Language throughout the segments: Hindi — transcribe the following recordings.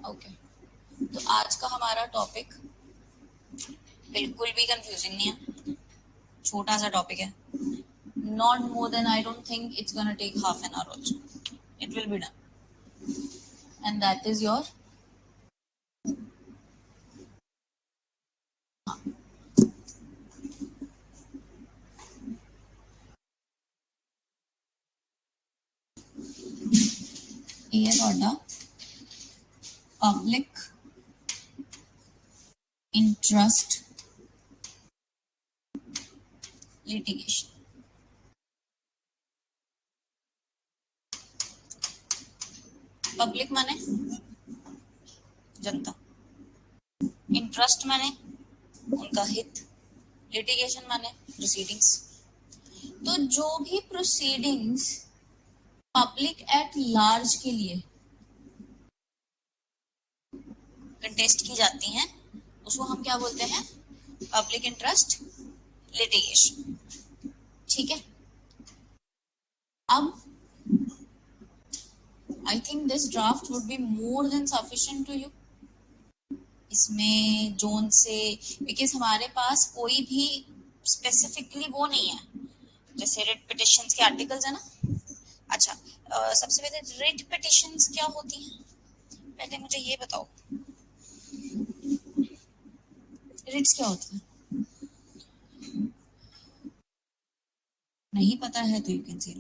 ओके, तो आज का हमारा टॉपिक बिल्कुल भी कंफ्यूजिंग नहीं है, छोटा सा टॉपिक है. Not more than, I don't think it's gonna take half an hour also. It will be done, and that is your ये ਤੁਹਾਡਾ पब्लिक इंटरेस्ट लिटिगेशन. पब्लिक माने जनता, इंटरेस्ट माने उनका हित, लिटिगेशन माने प्रोसीडिंग्स. तो जो भी प्रोसीडिंग्स पब्लिक एट लार्ज के लिए कंटेस्ट की जाती हैं उसको हम क्या बोलते हैं? Public interest litigation. ठीक है, अब I think this draft would be more than sufficient to you. इसमें जोन से, बिकॉज हमारे पास कोई भी स्पेसिफिकली वो नहीं है, जैसे रिट पिटिशंस के आर्टिकल्स है ना. अच्छा, सबसे पहले रिट पिटिशंस क्या होती हैं, पहले मुझे ये बताओ, रिट्स क्या होती है? नहीं पता है तो यू कैन से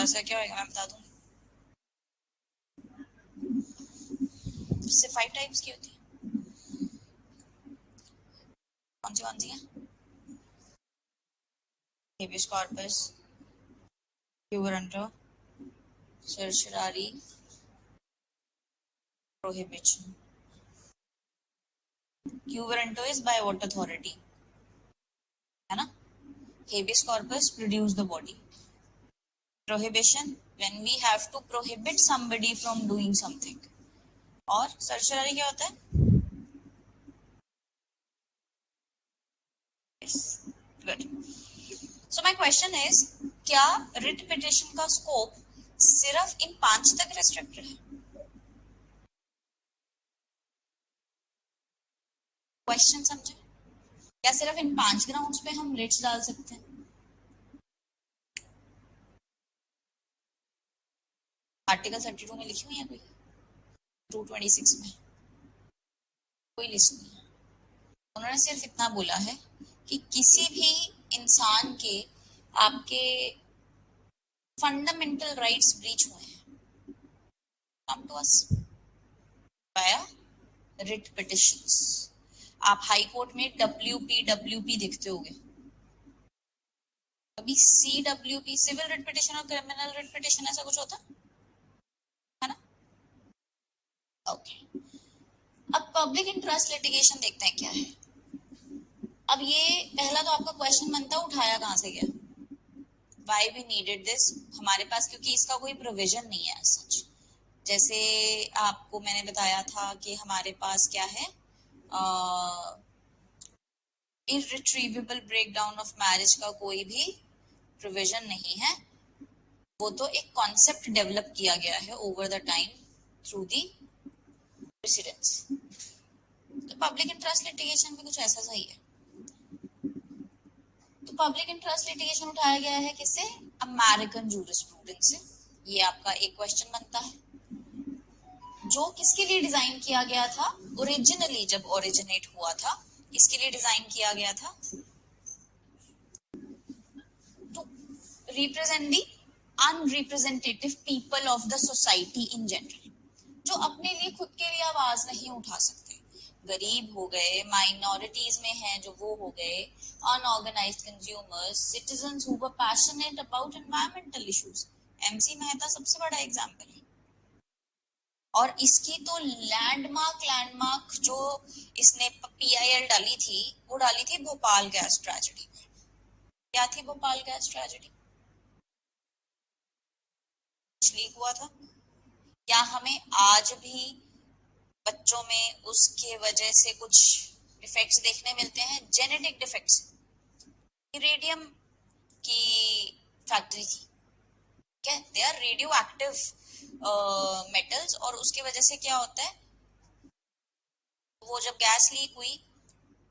ऐसा क्या होगा, मैं बता दूंगी. इससे 5 टाइप्स की होती है. कौन सी है? Habeas corpus, quo warrant, certiorari, prohibition. Quo warrant is by what authority, है ना. Habeas corpus produce the body. Prohibition when we have to prohibit somebody from doing something. और सर्चरारी क्या होता है? Good. So my question is, क्या रिट पिटिशन का स्कोप सिर्फ इन 5 तक रेस्ट्रिक्टेड है? क्वेश्चन समझे? क्या सिर्फ इन 5 ग्राउंड्स पे हम रिट्स डाल सकते हैं? आर्टिकल 32 में लिखी हुई है कोई? 226 में कोई लिस्ट नहीं है. उन्होंने सिर्फ इतना बोला है कि किसी भी इंसान के आपके फंडामेंटल राइट्स ब्रीच हुए हैं, come to us via writ petitions. आप हाई कोर्ट में WP देखते होगे. अभी CWP सिविल रिट पिटिशन और क्रिमिनल रिट पिटिशन ऐसा कुछ होता है ना. ओके, अब पब्लिक इंटरेस्ट लिटिगेशन देखते हैं क्या है. अब ये पहला तो आपका क्वेश्चन बनता है, उठाया कहां से गया? वाई वी नीडेड दिस हमारे पास, क्योंकि इसका कोई प्रोविजन नहीं है सच. जैसे आपको मैंने बताया था कि हमारे पास क्या है, इररिट्रीवेबल ब्रेकडाउन ऑफ मैरिज का कोई भी प्रोविजन नहीं है. वो तो एक कॉन्सेप्ट डेवलप किया गया है over the time through the precedents. तो पब्लिक इंटरेस्ट लिटिगेशन भी कुछ ऐसा सही है. तो पब्लिक इंटरेस्ट लिटिगेशन उठाया गया है किससे? अमेरिकन जूरिस्प्रूडेंस से. ये आपका एक क्वेश्चन बनता है, जो किसके लिए डिजाइन किया गया था ओरिजिनली, जब ओरिजिनेट हुआ था किसके लिए डिजाइन किया गया था? To represent the unrepresentative people of the society in general, जो अपने लिए खुद के लिए आवाज नहीं उठा सकते. गरीब हो गए, माइनॉरिटीज में हैं जो वो हो गए, unorganised consumers, citizens who were passionate about environmental issues. MC Mehta सबसे बड़ा एग्जांपल है. और इसकी तो लैंडमार्क जो इसने PIL डाली थी, वो डाली थी भोपाल गैस ट्रेजेडी में. क्या थी भोपाल गैस ट्रेजेडी? लीक हुआ था. क्या हमें आज भी बच्चों में उसके वजह से कुछ डिफेक्ट्स देखने मिलते हैं? Genetic defects. रेडियम की फैक्ट्री थी क्या? They are radioactive metals, और उसके वजह से क्या होता है, वो जब गैस लीक हुई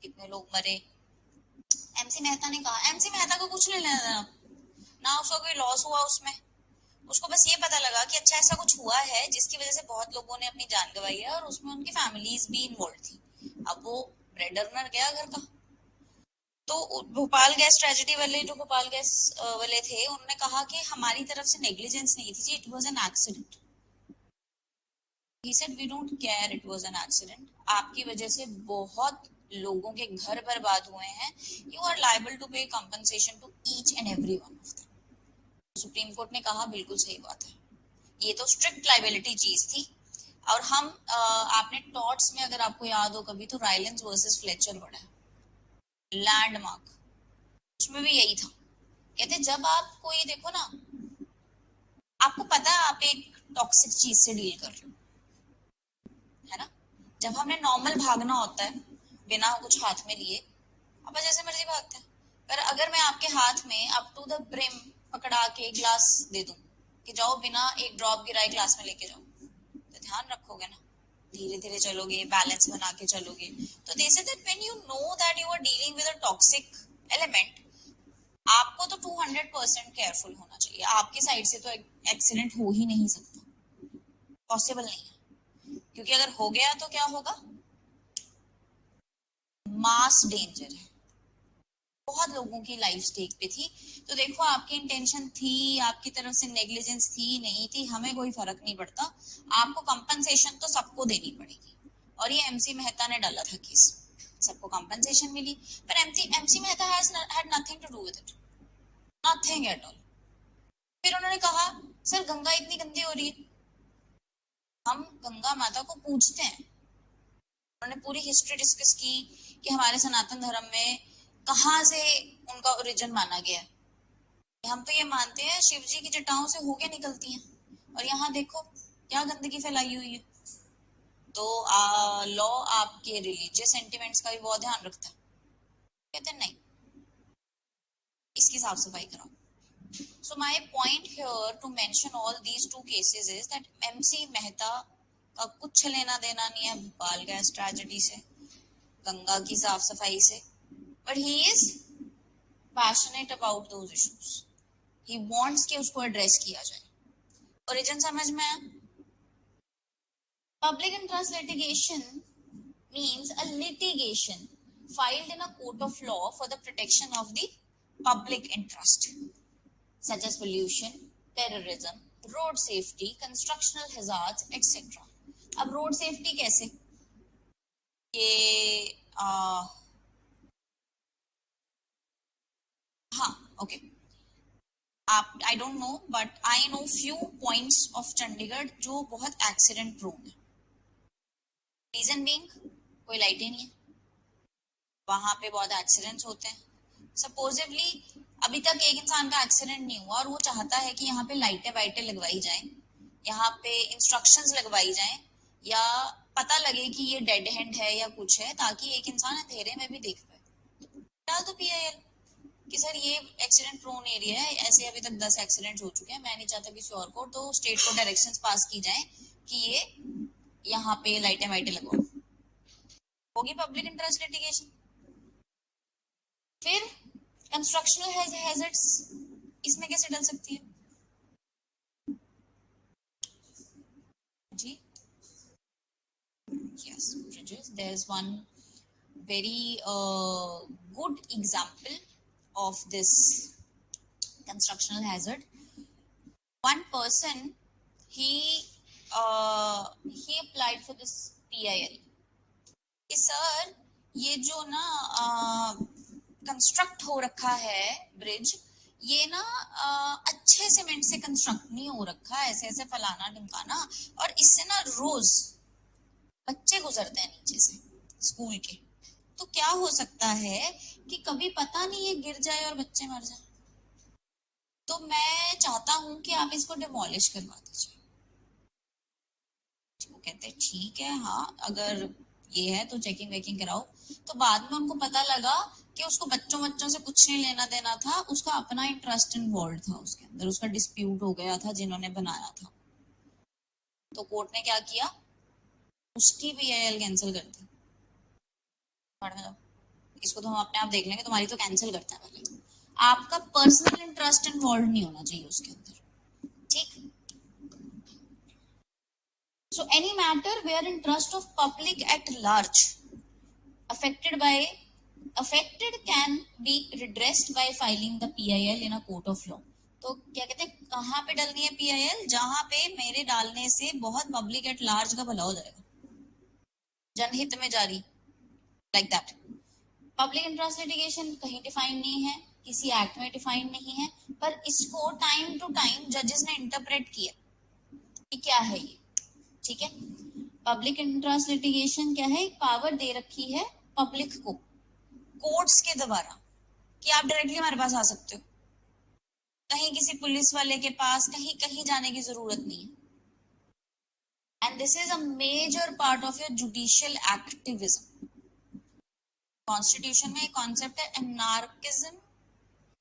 कितने लोग मरे। एमसी मेहता ने कहा, एमसी मेहता को कुछ नहीं लेना देना, ना उसका कोई लॉस हुआ उसमें, उसको बस ये पता लगा कि अच्छा ऐसा कुछ हुआ है जिसकी वजह से बहुत लोगों ने अपनी जान गंवाई है और उसमें उनकी फैमिलीज भी इन्वॉल्व थी। अब वो ब्रेड अर्नर गया घर का। तो भोपाल गैस ट्रेजेडी वाले, जो भोपाल गैस वाले थे, उन्होंने कहा कि हमारी तरफ से नेग्लिजेंस नहीं थी जी, it was an accident. He said we don't care, it was an accident. आपकी वजह से बहुत लोगों के घर बर्बाद हुए हैं, you are liable to pay compensation to each and every one of them. Supreme court ने कहा बिल्कुल सही बात है, ये तो स्ट्रिक्ट लाइबिलिटी चीज थी। और हम आपने टॉर्ट्स में अगर आपको याद हो कभी, तो राइलेंस वर्सेस फ्लेचर पढ़ा है, लैंडमार्क, उसमें भी यही था। कहते जब आप कोई देखो ना, आपको पता है आप एक टॉक्सिक चीज से डील कर रहे हो, है ना। जब हमने नॉर्मल भागना होता है बिना कुछ हाथ में लिए, आप जैसे मर्जी भागते हैं। पर अगर मैं आपके हाथ में अप टू द ब्रिम पकड़ा के ग्लास दे दूं कि जाओ बिना एक ड्रॉप गिराए ग्लास में लेके जाओ, तो ध्यान रखोगे ना, धीरे धीरे चलोगे, बैलेंस बना के चलोगे। तो they say that when you know that you are dealing with a toxic element, आपको तो 200% केयरफुल होना चाहिए। आपकी साइड से तो एक्सीडेंट हो ही नहीं सकता, पॉसिबल नहीं है, क्योंकि अगर हो गया तो क्या होगा, मास डेंजर है, बहुत लोगों की लाइफ स्टेक पे थी। तो देखो आपकी इंटेंशन थी, आपकी तरफ से नेग्लिजेंस थी नहीं थी, हमें कोई फर्क नहीं पड़ता, आपको कंपनसेशन तो सबको देनी पड़ेगी। और ये एमसी मेहता ने डाला था केस, सबको कंपनसेशन मिली, पर MC Mehta had nothing to do with it, nothing at all. फिर उन्होंने कहा सर गंगा इतनी गंदी हो रही है, हम गंगा माता को पूजते हैं। उन्होंने पूरी हिस्ट्री डिस्कस की कि हमारे सनातन धर्म में कहाँ से उनका ओरिजिन माना गया है। हम तो ये मानते हैं शिव जी की जटाओं से होके निकलती हैं, और यहाँ देखो क्या गंदगी फैलाई हुई है। तो लॉ आपके रिलीजियस सेंटिमेंट्स का भी बहुत ध्यान रखता है, कहते हैं नहीं, इसकी साफ सफाई कराओ। So my point here to mention all these two cases is that MC Mehta का कुछ लेना देना नहीं है भोपाल गैस ट्रेजेडी से, गंगा की साफ सफाई से, but he is passionate about those issues. He wants कि उसको एड्रेस किया जाए। ओरिजिन समझ में है? Public interest litigation means a litigation filed in a court of law for the protection of the public interest, such as pollution, terrorism, road safety, constructional hazards, etc. अब रोड सेफ्टी कैसे, ये हाँ ओके, आप I don't know but I know few points of Chandigarh जो बहुत एक्सीडेंट प्रोन है। रीजन बीइंग कोई लाइटें नहीं है, वहां पे बहुत एक्सीडेंट्स होते हैं। सपोजिवली अभी तक एक इंसान का एक्सीडेंट नहीं हुआ और वो चाहता है कि यहाँ पे लाइटें वाइटें लगवाई जाएं, यहाँ पे इंस्ट्रक्शंस लगवाई जाएं, या पता लगे कि ये डेड हैंड है या कुछ है, ताकि एक इंसान अंधेरे में भी देख पाए। डाल दो पीआईएल कि सर ये एक्सीडेंट प्रोन एरिया है, ऐसे अभी तक 10 एक्सीडेंट्स हो चुके हैं, मैं नहीं चाहता किसी और को, तो स्टेट को डायरेक्शंस पास की जाए कि ये यहाँ पे लाइटें वाइटें लगवाओ। होगी पब्लिक इंटरेस्ट लिटिगेशन। फिर कंस्ट्रक्शनल हैजर्ड्स, इसमें कैसे डल सकती है जी? Yes, bridges. There's one very good example of this constructional hazard. One person, he applied for this PIL कि सर ये जो ना कंस्ट्रक्ट हो रखा है ब्रिज, ये ना अच्छे सीमेंट से कंस्ट्रक्ट नहीं हो रखा, ऐसे ऐसे फलाना ढिमकाना, और इससे ना रोज बच्चे गुजरते हैं नीचे से स्कूल के, तो क्या हो सकता है कि कभी पता नहीं ये गिर जाए और बच्चे मर जाए। तो मैं चाहता हूं कि आप इसको डिमोलिश करवा दीजिए। वो कहते हैं ठीक है, हाँ अगर ये है तो चेकिंग वेकिंग कराओ। तो बाद में उनको पता लगा कि उसको बच्चों बच्चों से कुछ नहीं लेना देना था, उसका अपना इंटरेस्ट इन्वॉल्व था उसके अंदर, उसका डिस्प्यूट हो गया था जिन्होंने बनाया था। तो कोर्ट ने क्या किया, उसकी पीआईएल कैंसिल कर दी। पढ़ में जाओ, इसको तो हम अपने आप देख लेंगे, तुम्हारी तो कैंसिल करते हैं पहले। आपका पर्सनल इंटरेस्ट इन्वॉल्व नहीं होना चाहिए उसके अंदर, ठीक। So any matter where interest of public at large affected can be redressed by filing the PIL in a court of law. तो क्या कहते हैं, कहाँ पे डालनी है PIL, जहां पे मेरे डालने से बहुत पब्लिक एट लार्ज का भला हो जाएगा, जनहित में जारी, like that. Public interest litigation कहीं डिफाइन नहीं है, किसी एक्ट में डिफाइन नहीं है, पर इसको टाइम टू टाइम जजेस ने इंटरप्रेट किया कि क्या है ये, ठीक है। पब्लिक इंटरेस्ट लिटिगेशन क्या है, पावर दे रखी है पब्लिक को कोर्ट्स के द्वारा कि आप डायरेक्टली हमारे पास आ सकते हो, कहीं किसी पुलिस वाले के पास कहीं कहीं जाने की जरूरत नहीं है। And this is a major part of your judicial activism. Constitution में एक कॉन्सेप्ट है anarchism,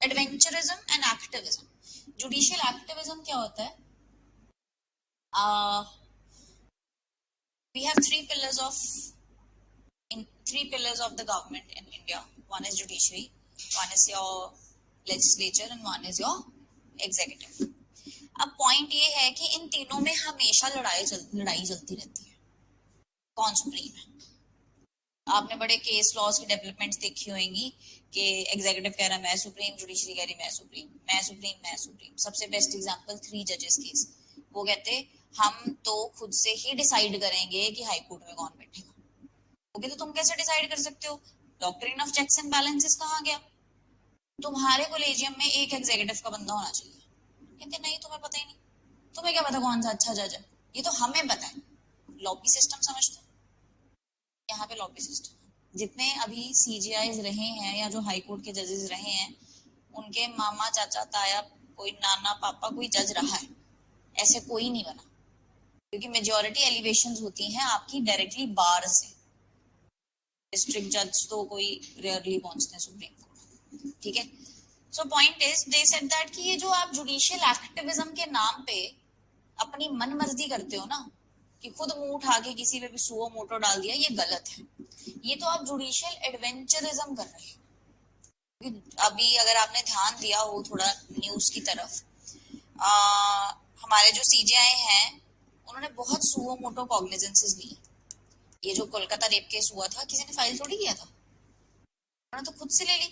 adventurism and activism. Judicial activism क्या होता है, we have three pillars of the government in India. One is judiciary, one is your legislature, and one is your executive. अब पॉइंट ये है कि इन तीनों में हमेशा लड़ाई चलती रहती है, कौन सुप्रीम है। आपने बड़े केस लॉज की डेवलपमेंट्स देखी होंगी कि एग्जीक्यूटिव कह रहा है मैं सुप्रीम, जुडिशरी कह रही मैं सुप्रीम, मैं सुप्रीम, मैं सुप्रीम। सबसे बेस्ट एग्जांपल 3 जजेस केस, वो कहते हम तो खुद से ही डिसाइड करेंगे कि हाई कोर्ट में कौन बैठेगा। ओके, तो तुम कैसे डिसाइड कर सकते हो, doctrine of checks and balances कहाँ गया, तुम्हारे कोलेजियम में एक एग्जीक्यूटिव का बंदा होना चाहिए। कहते नहीं, तुम्हें पता ही नहीं, तुम्हें क्या पता कौन सा अच्छा जज है, ये तो हमें पता है। लॉबी सिस्टम समझते हो, यहाँ पे लॉबी सिस्टम। जितने अभी सीजीआईज रहे हैं या जो हाई कोर्ट के जजेस रहे हैं, उनके मामा चाचा ताया कोई नाना पापा कोई जज रहा है, ऐसे कोई नहीं बना, क्योंकि मेजॉरिटी एलिवेशंस होती हैं आपकी डायरेक्टली बार से। डिस्ट्रिक्ट जज तो कोई रेयरली पहुंचते हैं सुप्रीम कोर्ट, ठीक है। So point is they said that कि ये जो आप जुडिशियल एक्टिविज्म के नाम पे अपनी मन मर्जी करते हो ना, कि खुद मुंह उठा के किसी पे भी सुओ मोटो डाल दिया, ये गलत है। ये तो आप जुडिशियल एडवेंचरिज्म कर रहे हो। अभी अगर आपने ध्यान दिया हो थोड़ा न्यूज की तरफ, हमारे जो सीजीआई हैं उन्होंने बहुत सुओ मोटो कॉग्निजेंसेस ली। ये जो कोलकाता रेप केस हुआ था, किसी ने फाइल थोड़ी किया था, उन्होंने तो खुद से ले ली।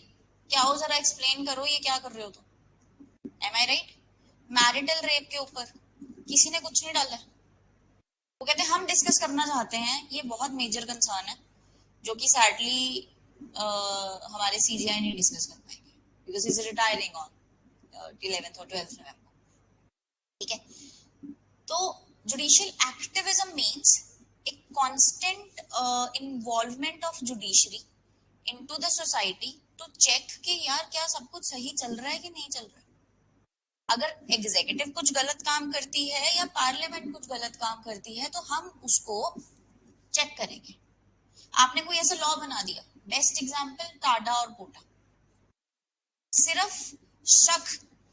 क्या हो, जरा एक्सप्लेन करो ये क्या कर रहे हो तुम, एम आई राइट। मैरिटल रेप के ऊपर किसी ने कुछ नहीं डाला है, वो कहते हैं हम डिस्कस करना चाहते हैं, ये बहुत मेजर कंसर्न है जो कि सैडली हमारे सीजीआई नहीं डिस्कस कर पाएंगे, because is retiring on 11th और 12th नवंबर, ठीक है। तो judicial activism means a constant involvement of judiciary into the society to check कि यार क्या सब कुछ सही चल रहा है कि नहीं चल रहा है। अगर एग्जीक्यूटिव कुछ गलत काम करती है या पार्लियामेंट कुछ गलत काम करती है तो हम उसको चेक करेंगे। आपने कोई ऐसा लॉ बना दिया, बेस्ट एग्जांपल टाडा और कोटा, सिर्फ शक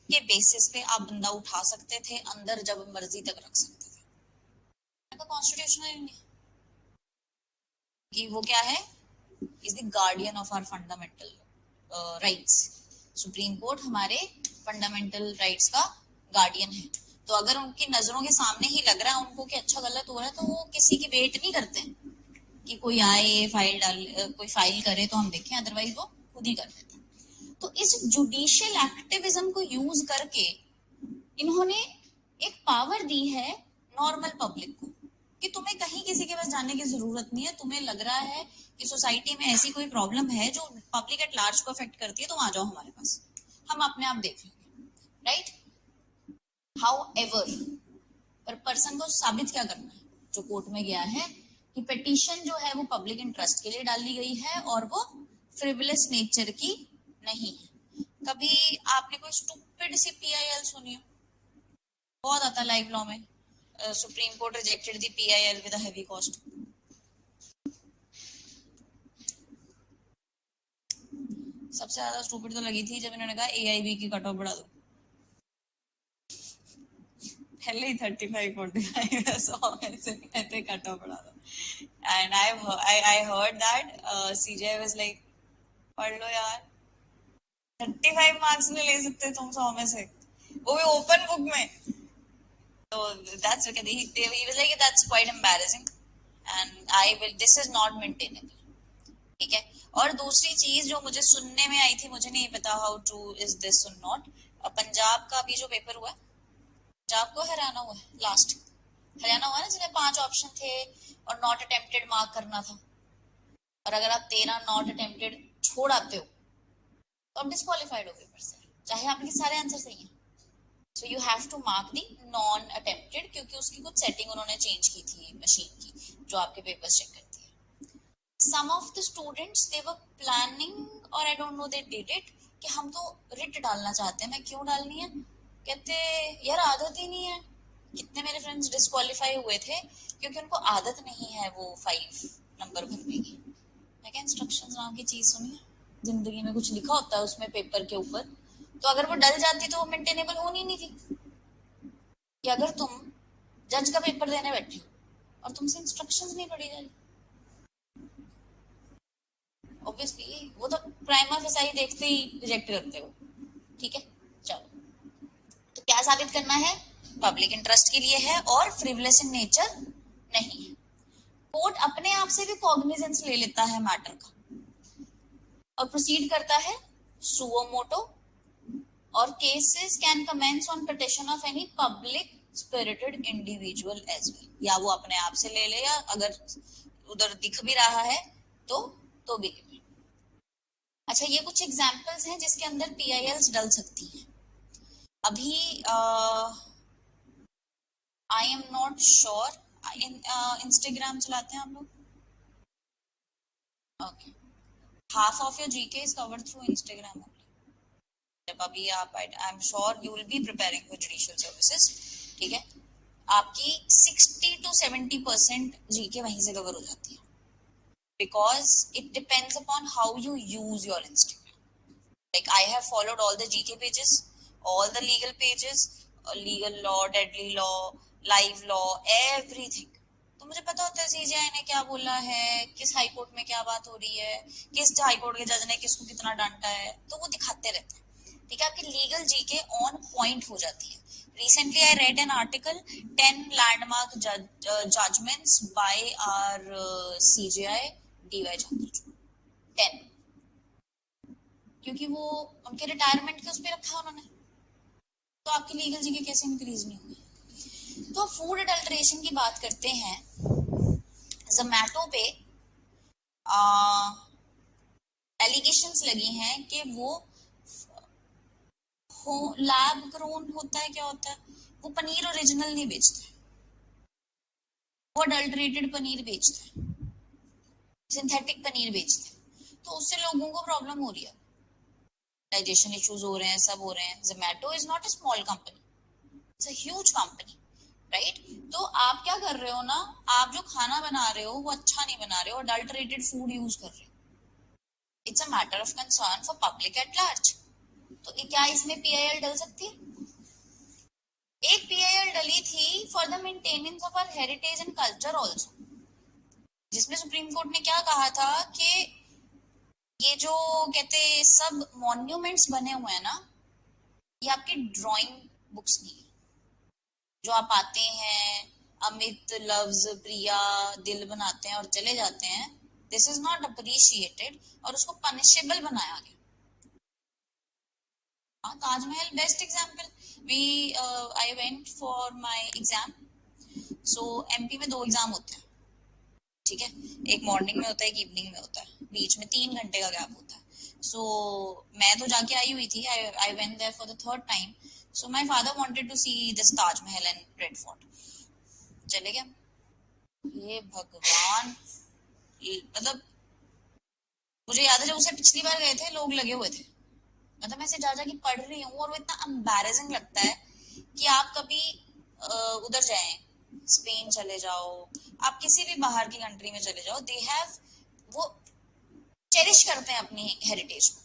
के बेसिस पे आप बंदा उठा सकते थे अंदर, जब मर्जी तक रख सकते थे। कॉन्स्टिट्यूशनल नहीं कि वो क्या है, is the guardian of our fundamental rights. Supreme court हमारे फंडामेंटल राइट्स का गार्डियन है, तो अगर उनकी नजरों के सामने ही लग रहा है उनको कि अच्छा गलत हो रहा है, तो वो किसी की वेट नहीं करते हैं कि कोई आए फाइल डाल, कोई फाइल करे तो हम देखें, अदरवाइज वो खुद ही कर देते हैं। तो इस जुडिशियल एक्टिविज्म को यूज करके इन्होंने एक पावर दी है नॉर्मल पब्लिक को कि तुम्हें कहीं किसी के पास जाने की जरूरत नहीं है। तुम्हें लग रहा है कि सोसाइटी में ऐसी कोई प्रॉब्लम है जो पब्लिक एट लार्ज को अफेक्ट करती है, तो आ जाओ हमारे पास, हम अपने आप देख लेंगे, राइट। हाउ एवर, पर पर्सन को साबित क्या करना है, जो कोर्ट में गया है कि पिटीशन जो है वो पब्लिक इंटरेस्ट के लिए डाली गई है और वो फ्रिवलेस नेचर की नहीं है। कभी आपने कोई स्टूपिड सी पीआईएल सुनी हो, बहुत आता लाइव लॉ में, supreme court rejected the PIL with a heavy cost. सबसे ज्यादा स्टूपिड तो लगी थी जब इन्होंने कहा एआईबी की कट ऑफ बढ़ा दो, Hell 35-45 सौ में से कहते कटा पड़ा था. And I heard that CJ was like, पढ़ लो यार, 35 मार्क्स में ले सकते तुम 100 में से, वो भी ओपन बुक में. So that's okay. He was like, that's quite embarrassing and this is not maintainable. ठीक है. और दूसरी चीज जो मुझे सुनने में आई थी, मुझे नहीं पता हाउ ट्रू इज दिस और नॉट, पंजाब का भी जो पेपर हुआ है, पंजाब को हरियाणा हुआ है लास्ट, हरियाणा हुआ ना, जिसमें 5 ऑप्शन थे और नॉट अटेम्प्टेड मार्क करना था, और अगर आप 13 नॉट अटेम्प्टेड छोड़ आते हो तो आप डिस्क्वालिफाइड हो पेपर से, चाहे आपके सारे आंसर सही हैं. So you have to mark the non attempted, क्योंकि उसकी कुछ सेटिंग उन्होंने चेंज की थी मशीन की, जो आपके पेपर्स चेक करती है. Some of the students they were planning, or I don't know, they did it, कि हम तो रिट डालना चाहते हैं. मैं क्यों डालनी है, कहते यार आदत ही नहीं है. कितने मेरे फ्रेंड्स डिस्क्वालीफाई हुए थे क्योंकि उनको आदत नहीं है वो 5 नंबर भरने की. मैं क्या, इंस्ट्रक्शंस नाम की चीज सुनी है जिंदगी में, कुछ लिखा होता है उसमें पेपर के ऊपर, तो अगर वो डल जाती तो वो मेंटेनेबल होनी नहीं थी. कि अगर तुम जज का पेपर देने बैठे हो और तुमसे इंस्ट्रक्शंस नहीं पढ़ी जा रही, ऑब्वियसली वो तो प्राइमा फेसाई देखते ही रिजेक्ट करते हो. ठीक है, चलो. तो क्या साबित करना है, पब्लिक इंटरेस्ट के लिए है और फ्रिवलेस इन नेचर नहीं है. कोर्ट अपने आप से भी कॉग्निजेंस ले लेता है मैटर का और प्रोसीड करता है सुओ मोटो, और cases can commence on petition of any public spirited individual as well. या वो अपने आप से ले ले, या अगर उधर दिख भी रहा है तो भी. अच्छा, ये कुछ एग्जाम्पल्स हैं जिसके अंदर PILs डल सकती हैं. अभी I am not sure, Instagram चलाते हैं आप लोग? Okay. Half of your GK is covered through Instagram only. जब अभी आप, I am sure you will be preparing for judicial services. ठीक है, आपकी 60 to 70% GK वहीं से कवर हो जाती है, because it depends upon how you use your Instagram. Like I have followed all the GK pages, all the legal pages, legal law, deadly law, live law, everything. तो मुझे पता होता है CJI ने क्या बोला है, किस हाई कोर्ट में क्या बात हो रही है, किस हाई कोर्ट के जज ने किसको कितना डांटा है, तो वो दिखाते रहते हैं. ठीक है, आपकी लीगल GK ऑन पॉइंट हो जाती है. Recently I read an article, 10 landmark judgments by our CJI DY Chandrachud. 10, क्योंकि वो उनके रिटायरमेंट के उस पर रखा उन्होंने, तो आपकी लीगल जीके कैसे इंक्रीज नहीं होगी. तो फूड अडल्ट्रेशन की बात करते हैं. जोमैटो पे एलिगेशंस लगी हैं कि वो लैब ग्रोन होता है, क्या होता है, वो पनीर ओरिजिनल नहीं बेचते, वो अडल्ट्रेटेड पनीर बेचते हैं, सिंथेटिक पनीर बेचते हैं. तो उससे लोगों को प्रॉब्लम हो रही है, डाइजेशन इश्यूज हो रहे हैं, सब हो रहे हैं. Zomato is not a small company, it's a huge company, right. तो आप क्या कर रहे हो ना, आप जो खाना बना रहे हो वो अच्छा नहीं बना रहे हो, अडल्टरेटेड फूड यूज कर रहे हो. It's a matter of concern for public at large. तो क्या इसमें PIL डल सकती है? एक PIL डली थी for the maintenance of our heritage and culture also, जिसमें सुप्रीम कोर्ट ने क्या कहा था कि ये जो कहते सब मॉन्यूमेंट्स बने हुए हैं ना, ये आपकी ड्राइंग बुक्स नहीं है. जो आप आते हैं, अमित, लव्स, प्रिया, दिल बनाते हैं और चले जाते हैं, दिस इज नॉट अप्रिशिएटेड और उसको पनिशेबल बनाया गया. Taj Mahal best example. We I went for my exam. So MP में 2 एग्जाम होते हैं. ठीक है, एक मॉर्निंग में होता है, एक इवनिंग में होता है, बीच में 3 घंटे का गैप होता है. सो मैं तो जाके आई हुई थी, I went there for the third time. So my father wanted to see this Taj Mahal and Red Fort. चले गए. ये भगवान, मतलब मुझे याद है जब उसे पिछली बार गए थे, लोग लगे हुए थे. मतलब मैं ऐसे जा जाके पढ़ रही हूँ और वो इतना एम्बैरेसिंग लगता है कि आप कभी उधर जाएं, स्पेन चले जाओ, आप किसी भी बाहर की कंट्री में चले जाओ, दे हैव, वो चेरिश करते हैं अपनी हेरिटेज को.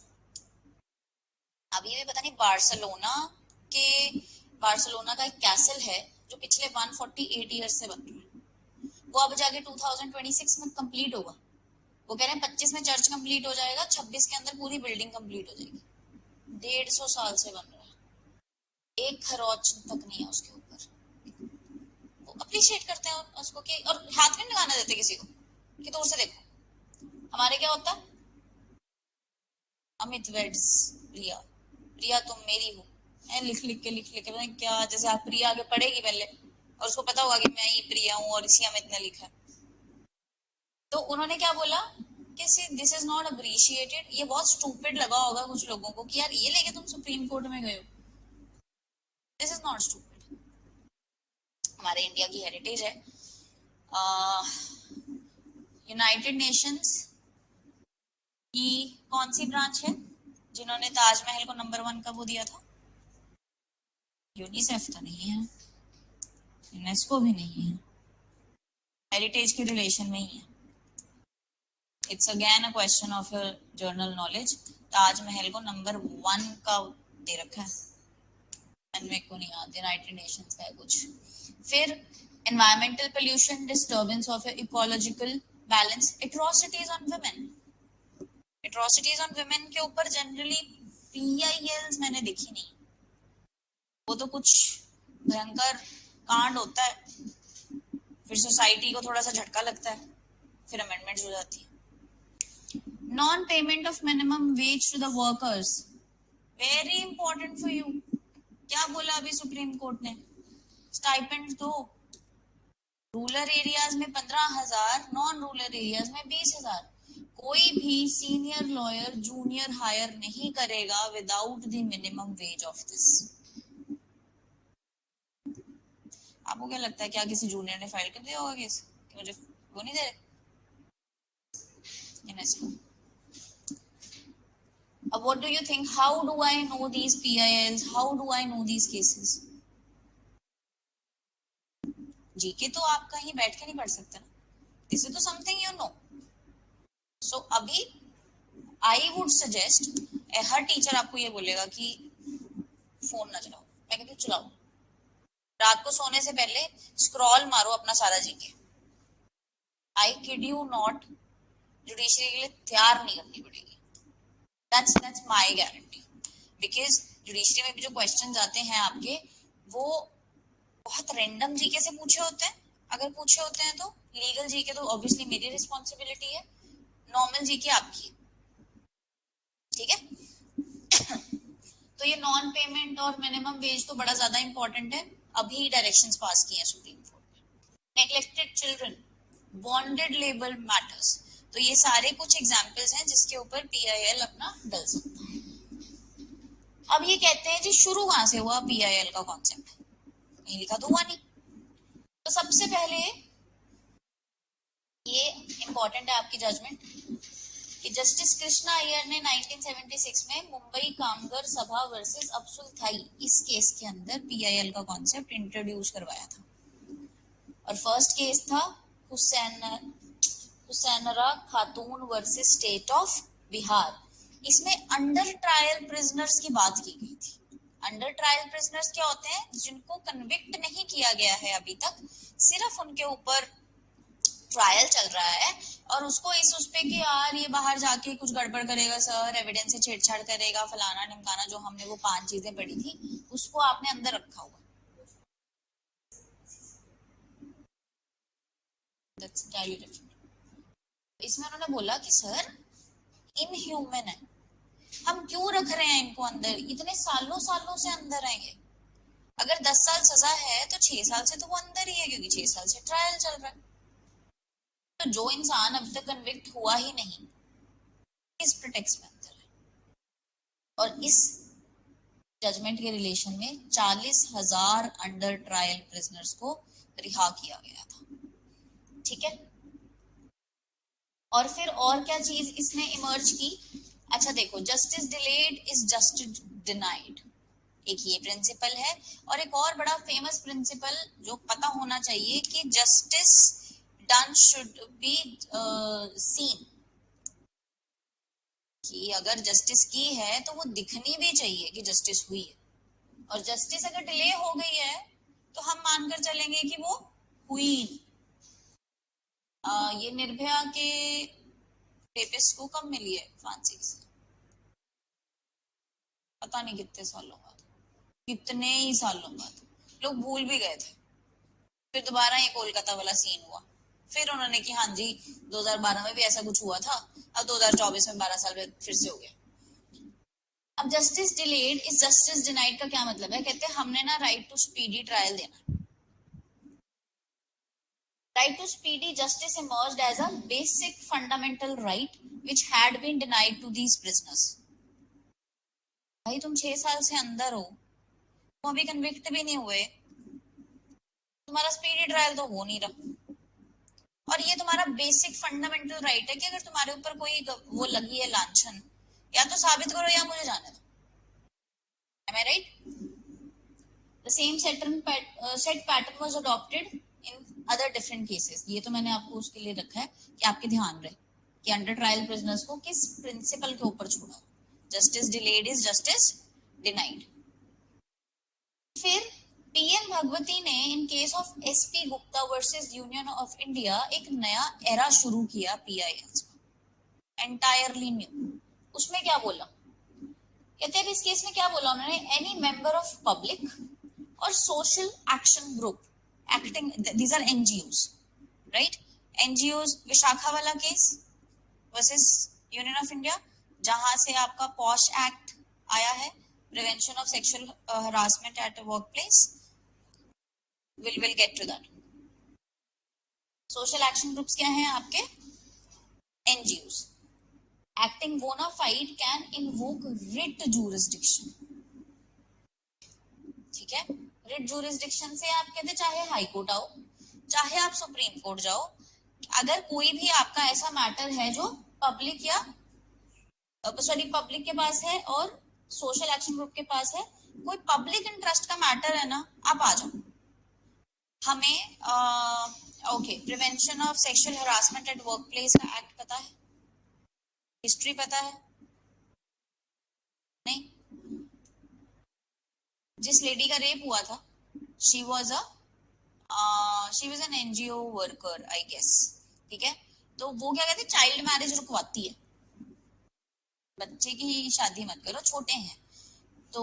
अभी भी पता नहीं, बार्सिलोना का एक कैसल है जो पिछले 148 ईयर्स से बन रहा है, वो अब जाके 2026 में कंप्लीट होगा। वो कह रहे हैं 25 में चर्च कंप्लीट हो जाएगा, 26 के अंदर पूरी बिल्डिंग कंप्लीट हो जाएगी। 150 साल से बन रहा है, एक खरोच तक नहीं है उसके ऊपर। वो अप्रिशिएट करते हैं उसको कि, और हाथ में लगाने देते किसी को कि दूर से देखो। हमारे क्या होता है, अमित वेड्स रिया, रिया तुम मेरी हो, लिख लिख के क्या, जैसे आप प्रिया आगे पढ़ेगी पहले और उसको पता होगा कि मैं ही प्रिया हूँ और इसी अमित ने लिखा है। तो उन्होंने क्या बोला कि दिस इज नॉट अप्रिशिएटेड। ये बहुत स्टूपिड लगा होगा कुछ लोगों को कि यार ये लेके तुम सुप्रीम कोर्ट में गए हो। दिस इज नॉट स्टूपिड, हमारे इंडिया की हेरिटेज है। यूनाइटेड नेशंस की कौन सी ब्रांच है जिन्होंने ताजमहल को नंबर 1 का वो दिया था? यूनिसेफ तो नहीं है, यूनेस्को भी नहीं है, हेरिटेज के रिलेशन में ही है। It's again a question of your general knowledge. Taj Mahal को नंबर 1 का दे रखा है, मेरे को नहीं याद, यूनाइटेड नेशंस का है कुछ। फिर environmental pollution, disturbance of ecological balance, atrocities on women. Atrocities on women के ऊपर जनरली PILs मैंने देखी नहीं, वो तो कुछ भयंकर कांड होता है, फिर सोसाइटी को थोड़ा सा झटका लगता है, फिर अमेंडमेंट्स हो जाती है। Non payment of minimum wage to the workers, very important for you. क्या बोला अभी सुप्रीम कोर्ट ने? स्टाइपेंड दो, रूरल एरियाज में 15,000, नॉन रूरल एरियाज में 20,000। कोई भी सीनियर लॉयर जूनियर हायर नहीं करेगा without the minimum ways of this. आपको क्या लगता है, क्या किसी जूनियर ने फाइल कर दिया होगा केस कि मुझे वो नहीं दे रहे? What do you think? How do I know these PILs? How do I know these cases? GK तो आप कहीं बैठ के नहीं पढ़ सकते ना, दिस इज तो समथिंग यू नो। सो अभी I would suggest, her teacher आपको ये बोलेगा कि फोन ना चलाओ, मैं कहती हूँ चलाओ। रात को सोने से पहले स्क्रॉल मारो अपना सारा GK. I kid you not, judiciary के लिए तैयार नहीं करनी पड़ेगी। That's my guarantee, because judiciary में भी जो क्वेश्चंस आते हैं आपके, वो बहुत रैंडम जीके से पूछे होते हैं। अगर पूछे होते हैं तो लीगल जीके तो ऑब्वियसली मेरी रिस्पॉन्सिबिलिटी है, नॉर्मल जीके आपकी, ठीक है। तो ये नॉन पेमेंट और मिनिमम वेज तो बड़ा ज्यादा इंपॉर्टेंट है, अभी डायरेक्शंस पास किए हैं सुप्रीम कोर्ट ने। Neglected children, bonded labour matters, तो ये सारे कुछ एग्जाम्पल्स हैं जिसके ऊपर PIL अपना डल सकता है। अब ये कहते हैं जी शुरू कहां से हुआ PIL का कॉन्सेप्ट, कहीं लिखा तो हुआ नहीं। तो सबसे पहले ये इंपॉर्टेंट है आपकी जजमेंट कि जस्टिस कृष्णा अय्यर ने 1976 में मुंबई कामगार सभा वर्सेस अफजुल थाई, इस केस के अंदर PIL का कॉन्सेप्ट इंट्रोड्यूस करवाया था। और फर्स्ट केस था हुसैनरा खातून वर्सेस स्टेट ऑफ बिहार। इसमें अंडर ट्रायल प्रिजनर्स की बात की गई थी। अंडर ट्रायल प्रिजनर्स क्या होते हैं? जिनको कन्विक्ट नहीं किया गया है अभी तक, सिर्फ उनके ऊपर ट्रायल चल रहा है और उसको इस उस पे कि यार ये बाहर जाके कुछ गड़बड़ करेगा सर, एविडेंस से छेड़छाड़ करेगा, फलाना ढिमकाना, जो हमने वो 5 चीजें पढ़ी थी, उसको आपने अंदर रखा हुआ। That's entirely different. इसमें उन्होंने बोला कि सर इनह्यूमन है, हम क्यों रख रहे हैं इनको अंदर, इतने सालों सालों से अंदर है ये। अगर 10 साल सजा है तो 6 साल से तो वो अंदर ही है, क्योंकि 6 साल से ट्रायल चल रहा है। तो जो इंसान अभी तक कन्विक्ट हुआ ही नहीं, इस प्रोटेक्ट में अंदर है। और इस जजमेंट के रिलेशन में 40,000 अंडर ट्रायल प्रिजनर्स को रिहा किया गया था, ठीक है। और फिर और क्या चीज इसने इमर्ज की? अच्छा देखो, justice delayed is justice denied, एक ये प्रिंसिपल है। और एक और बड़ा फेमस प्रिंसिपल जो पता होना चाहिए कि justice done should be seen, कि अगर जस्टिस की है तो वो दिखनी भी चाहिए कि जस्टिस हुई है। और जस्टिस अगर डिले हो गई है तो हम मानकर चलेंगे कि वो हुई। ये निर्भया के रेपिस्ट को कब मिली है फांसी से? पता नहीं कितने सालों बाद, कितने ही सालों बाद, लोग भूल भी गए थे। फिर दोबारा ये कोलकाता वाला सीन हुआ, फिर उन्होंने कि हाँ जी 2012 में भी ऐसा कुछ हुआ था, अब 2024 में 12 साल में फिर से हो गया। अब justice delayed is justice denied का क्या मतलब है? कहते हैं हमने ना राइट टू स्पीडी ट्रायल देना। Right to speedy justice emerged as a basic fundamental right which had been denied to these prisoners. भाई तुम 6 साल से अंदर हो, तुम अभी कन्विक्ट भी नहीं हुए, तुम्हारा स्पीडी ट्रायल तो हो नहीं रहा, और ये तुम्हारा बेसिक फंडामेंटल राइट है कि अगर तुम्हारे ऊपर कोई वो लगी है लांछन, या तो साबित करो या मुझे जाने दो। Am I right? The same set pattern was adopted in other different cases. ये तो मैंने आपको उसके लिए रखा है कि आपके ध्यान रहे कि अंडर ट्रायल प्रिजनर्स को किस प्रिंसिपल के ऊपर छोड़ा। Justice delayed is justice denied. फिर पीएन भगवती ने in case of SP Gupta versus union of India एक नया एरा शुरू किया पीआईएल का, एंटायरली न्यू। उसमें क्या बोला? कहते हैं इस केस में क्या बोला उन्होंने? एनी मेंबर ऑफ पब्लिक और social action group acting, these are NGOs, right? NGOs, Vishakha वाला case versus union of India, जहां से आपका पॉश एक्ट आया है, prevention of sexual harassment at work place. Will get to that. Social action groups क्या हैं आपके? NGOs. Acting bona fide can invoke writ jurisdiction. ठीक है, रिट जूरिसडिक्शन से आप कहते चाहे हाई कोर्ट आओ, चाहे आप सुप्रीम कोर्ट जाओ, अगर कोई भी आपका ऐसा मैटर है जो पब्लिक या पब्लिक के पास है और सोशल एक्शन ग्रुप के पास है, कोई पब्लिक इंटरेस्ट का मैटर है ना, आप आ जाओ। हमें okay, prevention of sexual harassment at work place का एक्ट पता है? हिस्ट्री पता है? नहीं। जिस लेडी का रेप हुआ था, she was an NGO worker I guess. ठीक है, तो वो क्या कहते हैं, चाइल्ड मैरिज रुकवाती है, बच्चे की शादी मत करो, छोटे हैं। तो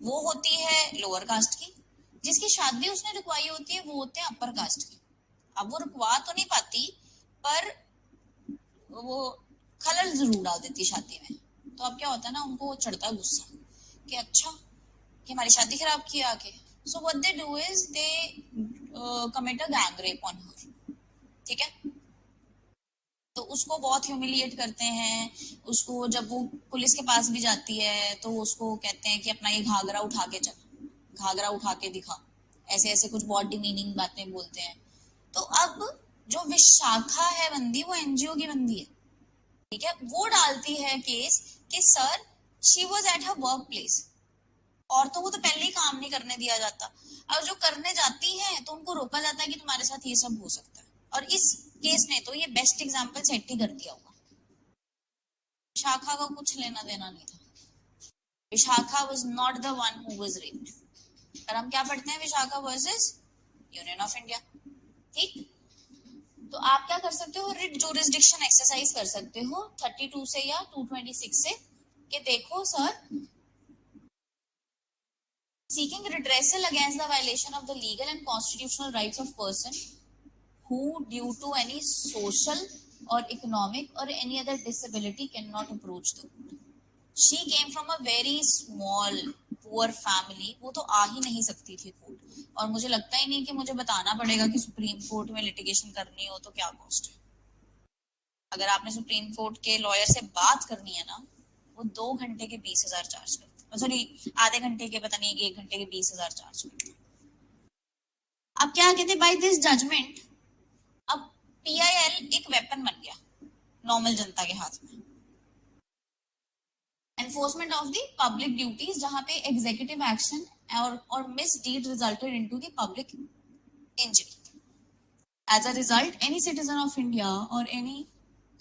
वो होती है लोअर कास्ट की, जिसकी शादी उसने रुकवाई होती है वो होते हैं अपर कास्ट की। अब वो रुकवा तो नहीं पाती, पर वो खलल जरूर डाल देती शादी में। तो अब क्या होता है ना, उनको चढ़ता गुस्सा कि अच्छा कि हमारी शादी खराब की आके। So what they do is they commit a gang rape on her. ठीक है, तो उसको बहुत ह्यूमिलिएट करते हैं। उसको जब वो पुलिस के पास भी जाती है तो उसको कहते हैं कि अपना ये घाघरा उठा के चल, घाघरा उठा के दिखा, ऐसे ऐसे कुछ बहुत डिमीनिंग बातें बोलते हैं। तो अब जो विशाखा है बंदी, वो एनजीओ की बंदी है। ठीक है, वो डालती है केस कि sir she was at her work place. औरतों को तो पहले ही काम नहीं करने दिया जाता, और जो करने जाती हैं तो उनको रोका जाता है कि तुम्हारे साथ ये सब हो सकता है। और इस केस ने तो ये बेस्ट एग्जांपल सेट ही कर दिया होगा। विशाखा का कुछ लेना देना नहीं था। Vishakha was not the one who was raped. और हम क्या पढ़ते हैं, Vishakha versus union of India. ठीक, तो आप क्या कर सकते हो, रिट जुरिस्डिक्शन एक्सरसाइज कर सकते हो 32 से या 226 से, कि देखो sir, seeking redressal against the violation of the legal and constitutional rights of person who due to any social or economic or any other disability cannot approach the court. She came from a very small poor family, वो तो आ ही नहीं सकती थी कोर्ट, और मुझे लगता ही नहीं कि मुझे बताना पड़ेगा कि सुप्रीम कोर्ट में लिटिगेशन करनी हो तो क्या कॉस्ट है। अगर आपने सुप्रीम कोर्ट के लॉयर से बात करनी है ना, वो 2 घंटे के 20,000 चार्ज करते, सॉरी आधे घंटे के, पता नहीं 1 घंटे के 20,000 चार्ज करते। अब क्या कहते, बाय दिस जजमेंट अब पीआईएल एक वेपन बन गया नॉर्मल जनता के हाथ में। Enforcement of the public duties, जहां पे एग्जीक्यूटिव एक्शन और misdeed resulted into the public injury. As a result, any citizen of India और any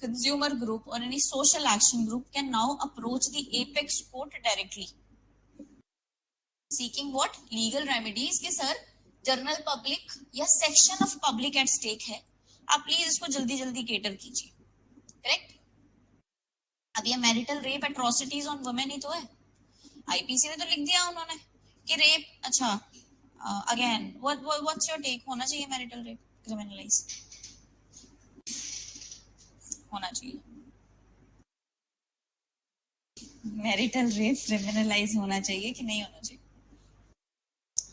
consumer group or any social action group can now approach the apex court directly. Seeking what, legal remedies कि सर जनरल पब्लिक या section of public at stake है, आप प्लीज इसको जल्दी जल्दी केटर कीजिए। करेक्ट। अब ये marital rape atrocities on women ही तो है। आईपीसी ने तो लिख दिया उन्होंने कि रेप, अच्छा अगेन व्हाट्स योर टेक, होना चाहिए मैरिटल रेप क्रिमिनलाइज, होना चाहिए मैरिटल रेप क्रिमिनलाइज होना चाहिए कि नहीं होना चाहिए?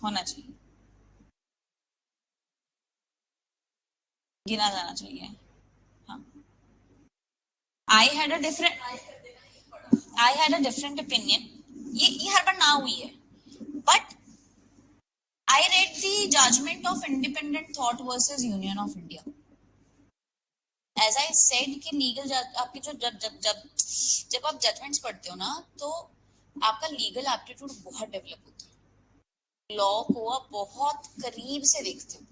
होना चाहिए, गिना जाना चाहिए। हाँ, I had a different opinion. ये हर बार ना हुई है, but I read the judgment of independent thought versus union of India. As I said कि लीगल आपकी जो जब जब जब जब आप जजमेंट्स पढ़ते हो ना, तो आपका लीगल एप्टीट्यूड बहुत डेवलप होता है, लॉ को आप बहुत करीब से देखते हो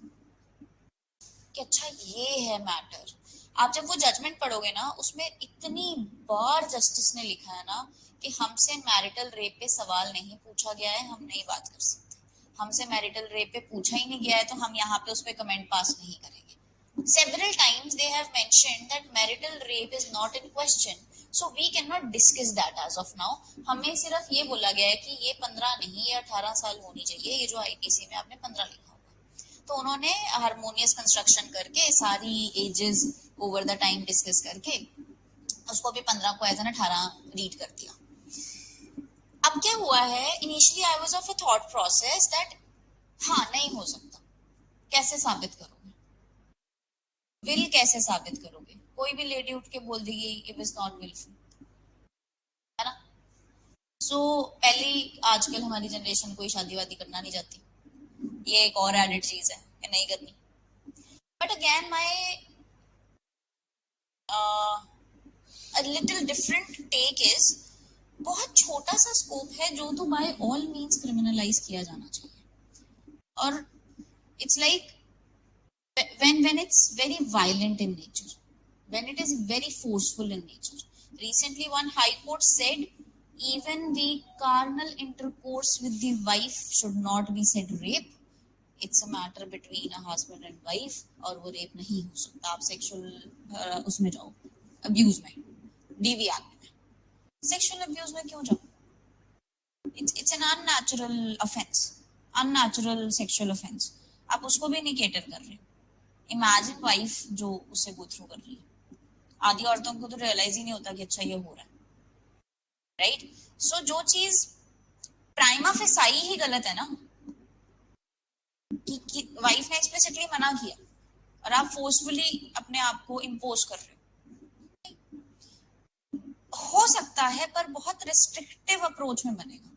कि अच्छा ये है मैटर। आप जब वो जजमेंट पढ़ोगे ना, उसमें इतनी बार जस्टिस ने लिखा है ना कि हमसे मैरिटल रेप पे सवाल नहीं पूछा गया है, हम नहीं बात कर सकते। हमसे मैरिटल रेप पे पूछा ही नहीं गया है, तो हम यहाँ पे उस पर कमेंट पास नहीं करेंगे। Several times they have mentioned that marital rape is not in question, so we cannot discuss that as of now. हमें सिर्फ ये बोला गया है कि ये 15 नहीं, ये 18 साल होनी चाहिए, ये जो आईपीसी में आपने 15 लिखा होगा। तो उन्होंने हारमोनियस कंस्ट्रक्शन करके सारी ages over the time discuss करके उसको भी 15 को एज एन 18 रीड कर दिया। अब क्या हुआ है, initially I was of a thought process that हाँ नहीं हो सकता। कैसे साबित करोगे? विल कैसे साबित करोगे? कोई भी लेडी उठ के बोल देगी इट वाज नॉट विलफुल, है ना? सो पहली आजकल हमारी जनरेशन कोई शादी वादी करना नहीं चाहती, ये एक और एडेड चीज है कि नहीं करनी। But again my a little different take is, बहुत छोटा सा स्कोप है जो तो बाय ऑल मींस क्रिमिनलाइज किया जाना चाहिए। और it's like when it's very violent in nature, when it is very forceful in nature. Recently one high court said even the carnal intercourse with the wife should not be said rape. It's a matter between a husband and wife, और वो रेप नहीं हो सकता। आप सेक्सुअल उसमें जाओ, अब्यूज में, डीवी एक्ट में। सेक्सुअल अब्यूज में क्यों जाओ? It's an unnatural offence, unnatural sexual offence. आप उसको भी नहीं केटर कर रहे। इमेजिन वाइफ जो उसे गो थ्रू कर रही है। आधी औरतों को तो रियलाइज ही नहीं होता कि अच्छा ये हो रहा है, राइट? सो जो चीज प्राइमा फेसाई ही गलत है ना, कि वाइफ ने एक्सप्लिसिटली मना किया और आप फोर्सफुली अपने आप को इम्पोज कर रहे हो सकता है, पर बहुत रिस्ट्रिक्टिव अप्रोच में बनेगा,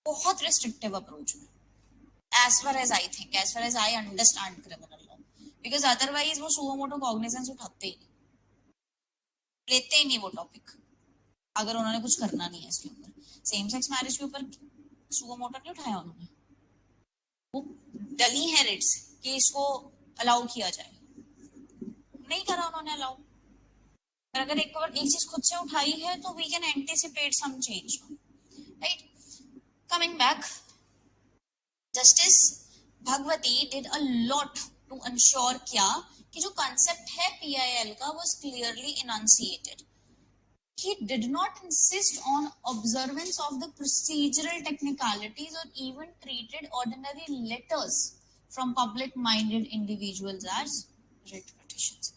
बहुत रिस्ट्रिक्टिव अप्रोच में, as far as I think, as far as I understand criminal law, because otherwise वो suo motu cognizance उठाते ही नहीं, लेते ही नहीं वो टॉपिक, अगर उन्होंने कुछ करना नहीं है इसके ऊपर। सेम सेक्स मैरिज के ऊपर सुगो मोटर नहीं उठाया उन्होंने, वो डली है रिट्स कि इसको अलाउ किया जाए, नहीं करा उन्होंने अलाउ। पर अगर एक चीज खुद से उठाई है तो we can anticipate some change, right? Coming back, justice Bhagwati did a lot to ensure क्या कि जो कंसेप्ट है पीआईएल का was clearly enunciated. He did not insist on observance of the procedural technicalities or even treated ordinary letters from public-minded individuals as writ petitions.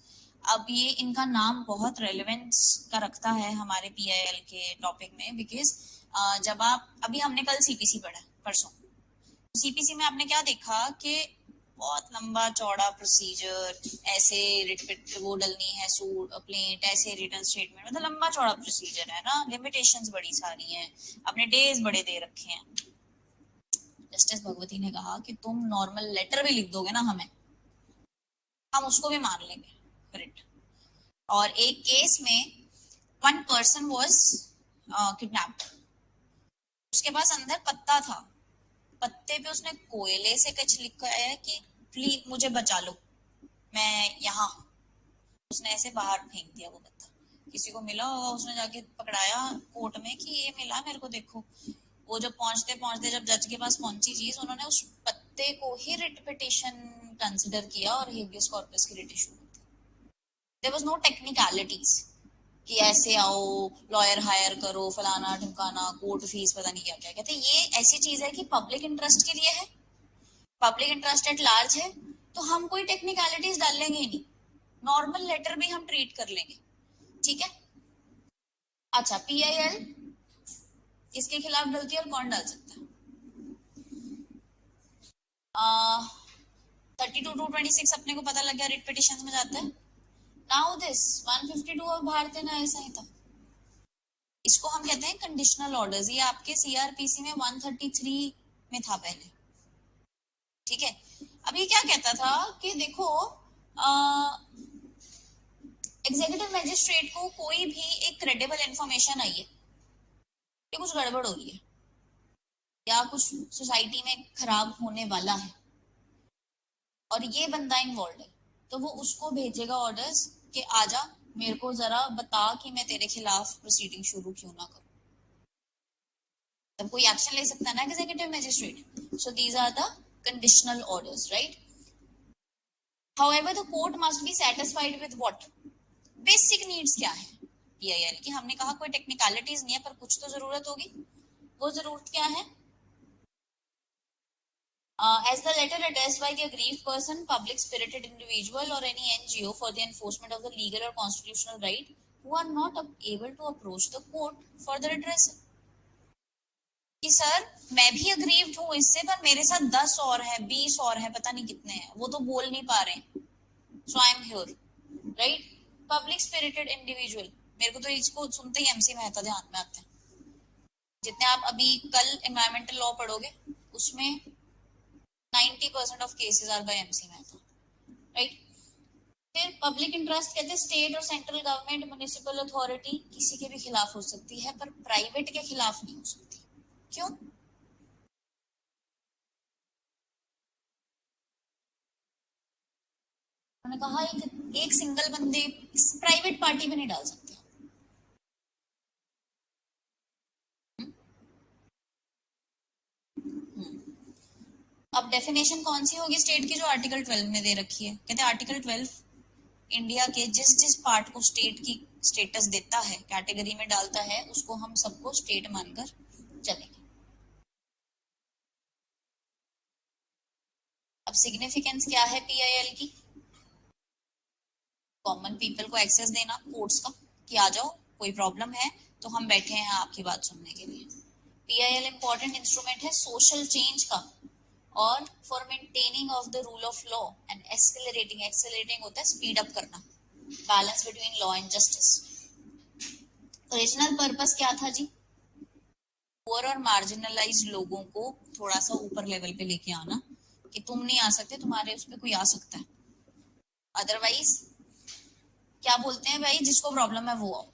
अब ये इनका नाम बहुत रेलेवेंस का रखता है हमारे पीआईएल के टॉपिक में, बिकॉज जब आप अभी हमने कल सीपीसी पढ़ा परसों, सीपीसी में आपने क्या देखा कि बहुत लंबा चौड़ा प्रोसीजर, ऐसे रिट वो डलनी है सूट प्लेंट, ऐसे रिटर्न स्टेटमेंट, मतलब लंबा चौड़ा प्रोसीजर है ना, लिमिटेशंस बड़ी सारी हैं, अपने डेज बड़े दे रखे हैं। जस्टिस भगवती ने कहा कि तुम नॉर्मल लेटर भी लिख दोगे ना हमें, हम उसको भी मान लेंगे रिट। और एक केस में वन पर्सन वाज किडनैप्ड, उसके पास अंदर पत्ता था, पत्ते पे उसने कोयले से कुछ लिखा है कि प्लीज मुझे बचा लो, मैं यहाँ हूँ। उसने ऐसे बाहर फेंक दिया वो पत्ता, किसी को मिला होगा, उसने जाके पकड़ाया कोर्ट में कि ये मिला मेरे को, देखो। वो जब पहुंचते पहुंचते जब जज के पास पहुंची चीज, उन्होंने उस पत्ते को ही रिट पिटिशन कंसिडर किया और हेबियस कॉर्पस की रिट इशू की। देयर वाज नो टेक्निकलिटीज कि ऐसे आओ, लॉयर हायर करो, फलाना ढिमकाना, कोर्ट फीस, पता नहीं क्या क्या। कहते ये ऐसी चीज है कि पब्लिक इंटरेस्ट के लिए है, पब्लिक इंटरेस्ट एट लार्ज है, तो हम कोई टेक्निकलिटीज डाल लेंगे ही नहीं, नॉर्मल लेटर भी हम ट्रीट कर लेंगे। ठीक है। अच्छा, पीआईएल इसके खिलाफ डलती है और कौन डाल सकता है? 32 to 26 अपने को पता लग गया रिट पिटिशन में जाता है। नाउ दिस 152 ऑफ भारतीय न्याय संहिता, इसको हम कहते हैं कंडीशनल ऑर्डर्स। ये आपके सीआरपीसी में 133 में था पहले। ठीक है। अब ये क्या कहता था कि देखो, एग्जीक्यूटिव मजिस्ट्रेट को कोई भी एक क्रेडिबल इंफॉर्मेशन आई है कि कुछ गड़बड़ हो रही है या कुछ सोसाइटी में खराब होने वाला है और ये बंदा इन्वॉल्व है, तो वो उसको भेजेगा ऑर्डर्स कि आजा मेरे को जरा बता कि मैं तेरे खिलाफ प्रोसीडिंग शुरू क्यों ना करूं। तब कोई एक्शन ले सकता है ना executive magistrate. So these are the conditional orders, right. However the court must be satisfied with what? Basic needs क्या है पीआईएल की? हमने कहा कोई टेक्निकलिटीज नहीं है, पर कुछ तो जरूरत होगी। वो जरूरत क्या है? As the letter addressed by the aggrieved person, public spirited individual or any NGO for the enforcement of the legal or constitutional right who are not able to approach the court for the redress। कि सर मैं भी अग्रीव्ड हूँ इससे, पर मेरे साथ 10 और हैं, 20 और हैं, पता नहीं कितने हैं, वो तो बोल नहीं पा रहे हैं, so I am here, right. Public spirited individual, मेरे को तो इसको सुनते ही एमसी मेहता ध्यान में आते हैं। जितने आप अभी कल एनवायरमेंटल लॉ पढ़ोगे उसमें 90% of cases are by MC Mehta, right. फिर पब्लिक इंटरेस्ट कहते हैं स्टेट और सेंट्रल गवर्नमेंट, म्युनिसिपल अथॉरिटी किसी के भी खिलाफ हो सकती है, पर प्राइवेट के खिलाफ नहीं हो सकती। क्यों? उन्होंने कहा एक सिंगल बंदे प्राइवेट पार्टी में नहीं डाल सकते। अब डेफिनेशन कौन सी होगी स्टेट की? जो आर्टिकल 12 में दे रखी है। कहते हैं आर्टिकल 12 इंडिया के जिस जिस पार्ट को स्टेट की स्टेटस देता है, कैटेगरी में डालता है, उसको हम सबको स्टेट मानकर चलेंगे। अब सिग्निफिकेंस क्या है पीआईएल की? कॉमन पीपल को एक्सेस देना कोर्ट्स का कि आ जाओ, कोई प्रॉब्लम है तो हम बैठे हैं आपकी बात सुनने के लिए। पीआईएल इंपॉर्टेंट इंस्ट्रूमेंट है सोशल चेंज का और for maintaining of the rule of law and accelerating, accelerating होता है स्पीड अप करना, balance between law and justice. Original purpose क्या था जी? पुअर और मार्जिनलाइज लोगों को थोड़ा सा ऊपर लेवल पे लेके आना कि तुम नहीं आ सकते, तुम्हारे उस पर कोई आ सकता है। अदरवाइज क्या बोलते हैं भाई, जिसको प्रॉब्लम है वो आओ,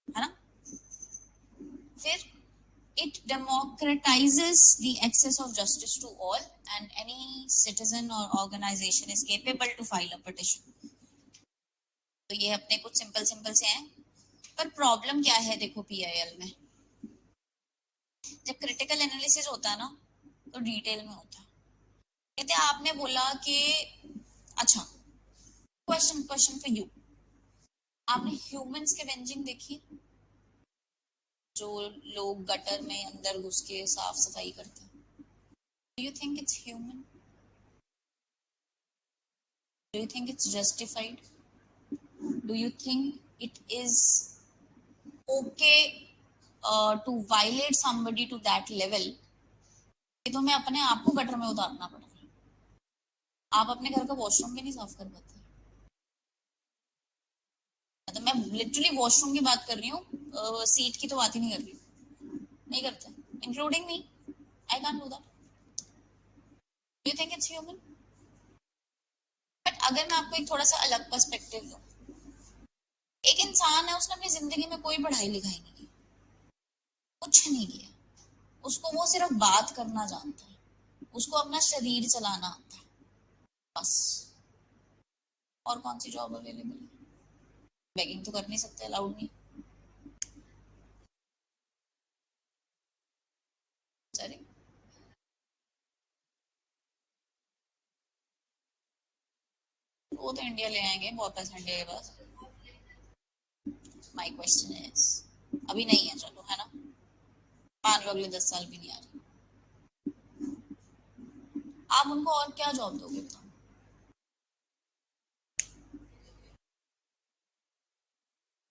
है ना। फिर it democratizes the access of justice to all and any citizen or organization is capable to file a petition। तो ये अपने कुछ सिंपल सिंपल से हैं, पर प्रॉब्लम क्या है देखो पीआईएल में, जब क्रिटिकल एनालिसिस होता है ना तो डिटेल में होता है। कहते हैं आपने बोला कि अच्छा, क्वेश्चन क्वेश्चन फॉर यू, आपने ह्यूमंस के वेंजिंग देखी? जो लोग गटर में अंदर घुस के साफ सफाई करते हैं, do you think it's human? Do you think it's justified? Do you think it is okay to violate somebody to that level कि तुम्हें अपने आप को गटर में उतारना पड़ रहा है? आप अपने घर का वॉशरूम भी नहीं साफ कर पाते। मतलब मैं लिटरली वॉशरूम की बात कर रही हूँ, सीट की तो बात ही नहीं कर रही हूँ, नहीं करते, including me, I can do that. You think it's human? But अगर मैं आपको एक थोड़ा सा अलग पर्सपेक्टिव दूं, एक इंसान है, उसने अपनी जिंदगी में कोई पढ़ाई लिखाई नहीं की, कुछ नहीं किया, उसको वो सिर्फ बात करना जानता है, उसको अपना शरीर चलाना आता है, बस। और कौन सी जॉब अवेलेबल है? बेगिंग तो कर नहीं सकते, अलाउड नहीं। सॉरी, वो तो इंडिया ले आएंगे, बहुत पैसा इंडिया के पास। माई क्वेश्चन इज, अभी नहीं है चलो, है ना, मान लो अगले 10 साल भी नहीं आ रही, आप उनको और क्या जॉब दोगे बताओ?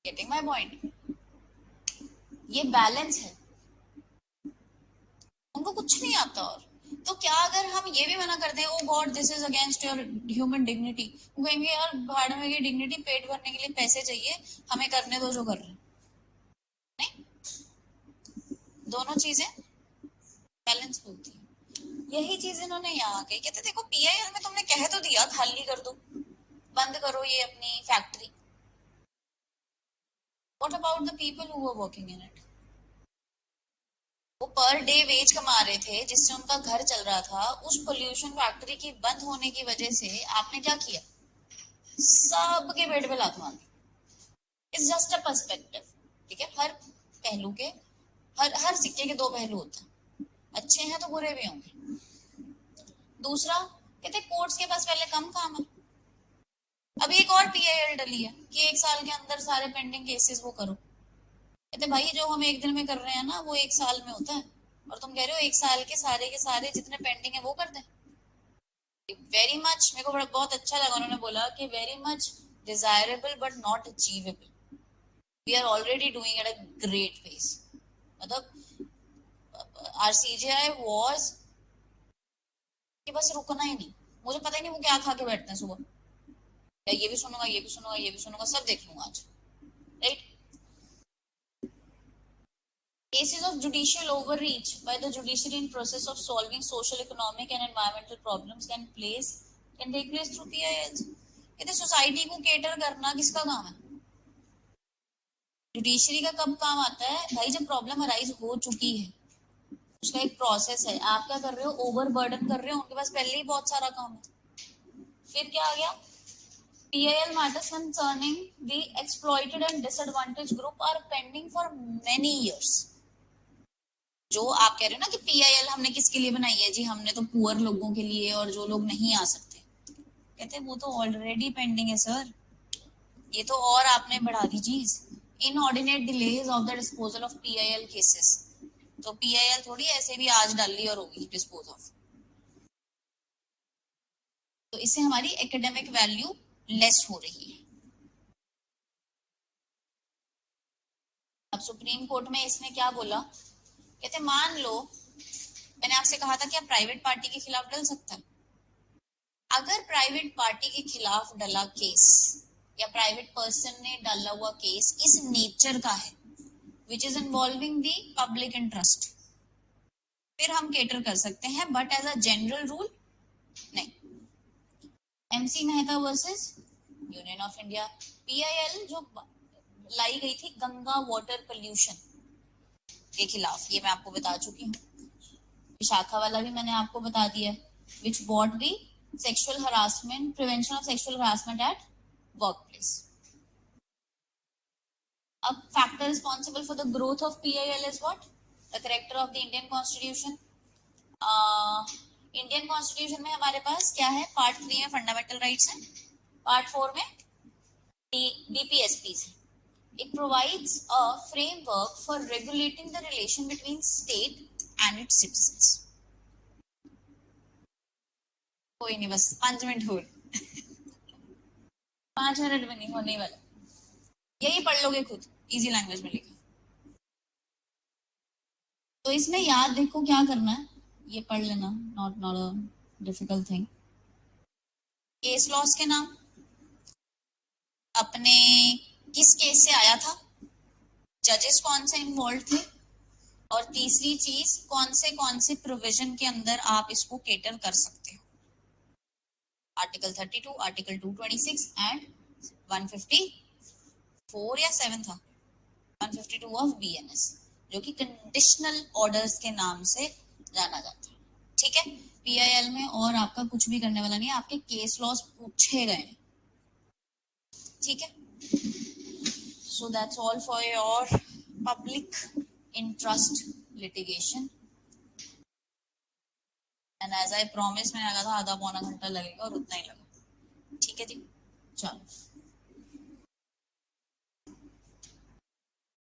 Getting my point? ये बैलेंस है, उनको कुछ नहीं आता। और तो क्या अगर हम ये भी मना कर दें, oh god this is against your human dignity, वो कहेंगे यार भाड़ में की डिग्निटी, पेट भरने के लिए पैसे चाहिए, हमें करने दो जो कर रहे हैं। नहीं, दोनों चीजें बैलेंस होती है। यही चीज इन्होंने यहाँ कही, कहते देखो पीआईएल में तुमने कह तो दिया खाली कर दो, बंद करो ये अपनी factory, what about the people who were working in it? वो पर डे वेज कमा रहे थे जिससे उनका घर चल रहा था, उस पोल्यूशन फैक्ट्री की बंद होने की वजह से आपने क्या किया? सबके पेट पे लात मार दी। इट्स जस्ट अ पर्सपेक्टिव, ठीक है, हर पहलू के, हर हर सिक्के के दो पहलू होते हैं, अच्छे हैं तो बुरे भी होंगे। दूसरा, कहते कोर्ट्स के पास पहले कम काम है, अभी एक और पीआईएल डली है कि 1 साल के अंदर सारे पेंडिंग केसेस वो करो। कहते भाई जो हम एक दिन में कर रहे हैं ना वो 1 साल में होता है, और तुम कह रहे हो 1 साल के सारे जितने पेंडिंग है वो कर दें। वेरी मच, मेरे को बड़ा बहुत अच्छा लगा उन्होंने बोला कि very much desirable but not achievable, we are already doing at a great pace. मतलब आर सीजेआई वॉज कि बस रुकना ही नहीं, मुझे पता ही नहीं वो क्या खा के बैठते हैं सुबह, या ये भी सुनूंगा, ये भी सुनूंगा, ये भी सुनूंगा, सब देख लूंगा आज, right. Cases of judicial overreach by the judiciary in process of solving social, economic and environmental problems can take place through PILs. कहते सोसाइटी को केटर करना किसका काम है? जुडिशरी का कब काम आता है भाई? जब प्रॉब्लम अराइज हो चुकी है, उसका एक प्रोसेस है, आप क्या कर रहे हो? ओवर बर्डन कर रहे हो, उनके पास पहले ही बहुत सारा काम है। फिर क्या आ गया? PIL matters concerning the exploited and disadvantaged group are pending for many years. जो आप कह रहे हो ना कि पीआईएल हमने किसके लिए बनाई है जी, हमने तो पुअर लोगों के लिए और जो लोग नहीं आ सकते, कहते वो तो ऑलरेडी पेंडिंग है सर, ये तो और आपने बढ़ा दी चीज। Inordinate delays of the disposal of PIL cases, तो पीआईएल थोड़ी ऐसे भी आज डाल ली और होगी डिस्पोज ऑफ, तो इससे हमारी एकेडमिक वैल्यू लेस हो रही है। अब सुप्रीम कोर्ट में इसने क्या बोला, कहते मान लो मैंने आपसे कहा था कि आप प्राइवेट पार्टी के खिलाफ डल सकता है, अगर प्राइवेट पार्टी के खिलाफ डला केस या प्राइवेट पर्सन ने डाला हुआ केस इस नेचर का है which is involving the public interest, फिर हम केटर कर सकते हैं, but as a general rule नहीं। MC Mehta versus union of India, PIL जो लाई गई थी गंगा वाटर पोल्यूशन के खिलाफ, ये मैं आपको बता चुकी हूँ, विशाखा वाला भी मैंने आपको बता दिया, which bought the sexual harassment, prevention of sexual harassment at workplace. A factor responsible for the growth of PIL is what? The character of the Indian Constitution. Indian constitution में हमारे पास क्या है? पार्ट 3 में फंडामेंटल राइट्स हैं, पार्ट 4 में DPSPs है। It provides a framework for regulating the relation between state and its citizens. कोई नहीं, बस 5 मिनट हो, 5 मिनट में नहीं होने वाला, यही पढ़ लोगे खुद, इजी लैंग्वेज में लिखा। तो इसमें याद देखो क्या करना है, ये पढ़ लेना, not not a difficult thing. Case laws के नाम अपने किस केस से आया था, जजेस कौन से इन्वॉल्व थे, और तीसरी चीज कौन से प्रोविजन के अंदर आप इसको केटर कर सकते हो। आर्टिकल 32, आर्टिकल 226 एंड 154 या 7 था, 152 ऑफ बीएनएस, जो कि कंडीशनल ऑर्डर्स के नाम से जाना जाता है। ठीक है, पीआईएल में और आपका कुछ भी करने वाला नहीं है, आपके केस लॉस पूछे गए। ठीक है, so that's all for your public interest litigation. And as I promise मैंने लगा था आधा पौना घंटा लगेगा और उतना ही लगा। ठीक है जी, चलो।